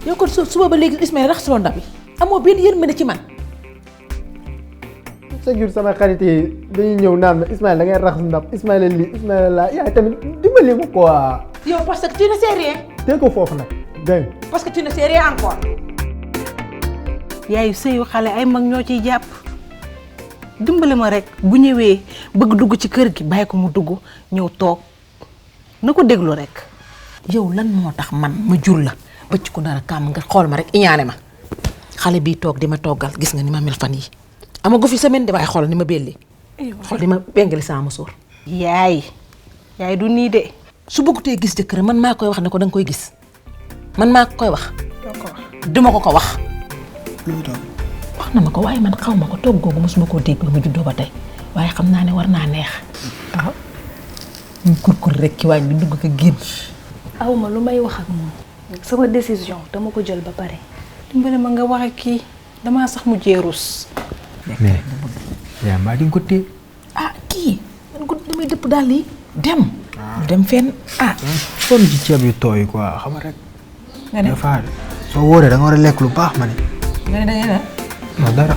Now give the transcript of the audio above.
yow kon suba ba léegi Ismaïla raxasuloo ndab yi amoo benn yërmande ci man. chaque jour sama xarit yi dañuy ñëw naan ma Ismaïla da ngay raxas ndab Ismaïla lii Ismaïla laa yaay tamit dimbali ma quoi. yow parce que tu ne sais rien. teel ko foofu nag dégg nga. parce que tu ne sais rien encore. yaayu sëyu xale ay mag ñoo ciy jàpp dimbali ma rek bu ñëwee bëgg dugg ci kër gi bàyyi ko mu dugg ñëw toog na ko déglu rek. yow lan moo tax man ma jur la bëcc ko dara kàmm nga xool ma rek iñaane ma xale bii toog di ma toggal gis nga ni ma mel fan yi amagu fi semaine di waaye xool ni ma belli xool ni ma bengali sama sóor. yaay du nii de. su bëggutee gis jëkkër man maa koy wax ne ko danga koy gis man maa koy wax. duma ko wax. wax na ma ko waaye man xaw ma ko togg googu mosuma koo dégg ba ma juddoo ba tey waaye xam naa ne war naa neex. waaw ñu kurkur rek ci waañ bi dugg ko génn. awma lu may wax ak moom sama décision dama ko jël ba pare. dimbali ma nga wax ak kii damaa sax mu jeerus. mais yaa mbaa di nga ko téye. ah kii man ko damay dëpp daal yi dem fenn sonn ci ceeb yu tooy quoi xam nga rek. nga ne dafa soo wóoree da nga war a lekk lu baax ma ne. nga ne da ngay naan non dara.